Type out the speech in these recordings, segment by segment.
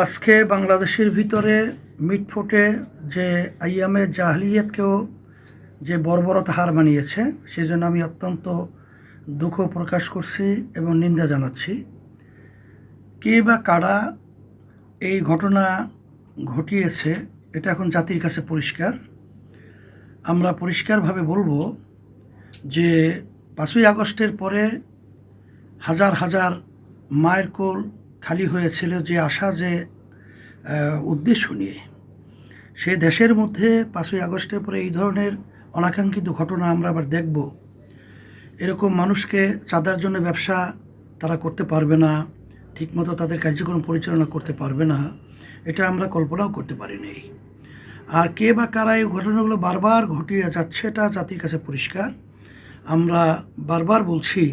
আজকে বাংলাদেশের ভিতরে মিটফোটে যে আইয়ামে জাহলিয়াতকেও যে বর্বরতা হার মানিয়েছে, সেজন্য আমি অত্যন্ত দুঃখ প্রকাশ করছি এবং নিন্দা জানাচ্ছি। কে বা কারা এই ঘটনা ঘটিয়েছে এটা এখন জাতির কাছে পরিষ্কার। আমরা পরিষ্কারভাবে বলবো যে 5ই আগস্টের পরে হাজার হাজার মায়ের কোল খালি হয়েছিল যে আশা, যে উদ্দেশ্য নিয়ে, সে দেশের মধ্যে 5ই আগস্টের পরে এই ধরনের অনাকাঙ্ক্ষিত ঘটনা আমরা আবার দেখব। এরকম মানুষকে চাঁদার জন্য ব্যবসা তারা করতে পারবে না, ঠিকমতো তাদের কার্যক্রম পরিচালনা করতে পারবে না, এটা আমরা কল্পনাও করতে পারিনি। আর কে বা কারা এই ঘটনাগুলো বারবার ঘটিয়ে যাচ্ছে এটা জাতির কাছে পরিষ্কার। আমরা বারবার বলছি,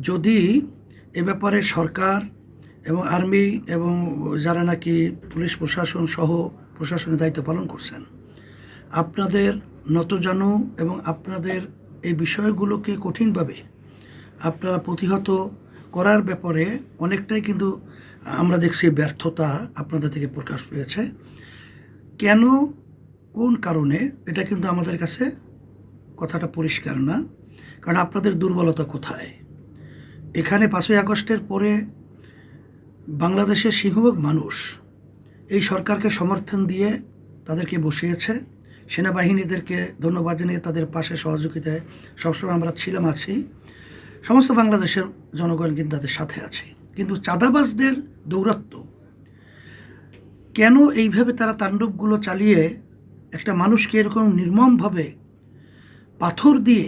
যদি এ ব্যাপারে সরকার এবং আর্মি এবং যারা নাকি পুলিশ প্রশাসন সহ প্রশাসনের দায়িত্ব পালন করছেন, আপনাদের নতজানু এবং আপনাদের এই বিষয়গুলোকে কঠিনভাবে আপনারা প্রতিহত করার ব্যাপারে অনেকটাই কিন্তু আমরা দেখছি ব্যর্থতা আপনাদের থেকে প্রকাশ পেয়েছে। কেন, কোন কারণে, এটা কিন্তু আমাদের কাছে কথাটা পরিষ্কার না। কারণ আপনাদের দুর্বলতা কোথায়? এখানে 5ই আগস্টের পরে বাংলাদেশের সিংহভাগ মানুষ এই সরকারকে সমর্থন দিয়ে তাদেরকে বসিয়েছে। সেনাবাহিনীদেরকে ধন্যবাদ জানিয়ে তাদের পাশে সহযোগিতায় সবসময় আমরা ছিলাম, আছি। সমস্ত বাংলাদেশের জনগণ কিন্তু তাদের সাথে আছে। কিন্তু চাঁদাবাজদের দৌরাত্ম্য কেন এইভাবে তারা তাণ্ডবগুলো চালিয়ে একটা মানুষকে এরকম নির্মমভাবে পাথর দিয়ে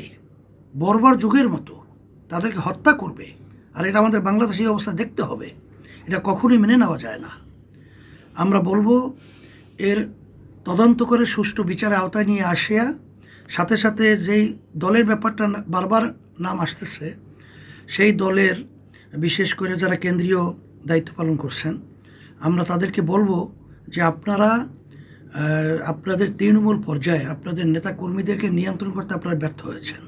বর্বর যুগের মতো তাদেরকে হত্যা করবে? আর এটা আমাদের বাংলাদেশে এই অবস্থা দেখতে হবে, এটা কখনোই মেনে নেওয়া যায় না। আমরা বলবো এর তদন্ত করে সুষ্ঠু বিচারের আওতায় নিয়ে আসিয়া, সাথে সাথে যেই দলের ব্যাপারটা বারবার নাম আসতেছে, সেই দলের বিশেষ করে যারা কেন্দ্রীয় দায়িত্ব পালন করছেন, আমরা তাদেরকে বলবো যে আপনারা আপনাদের তৃণমূল পর্যায়ে আপনাদের নেতা কর্মীদেরকে নিয়ন্ত্রণ করতে আপনারা ব্যর্থ হয়েছেন।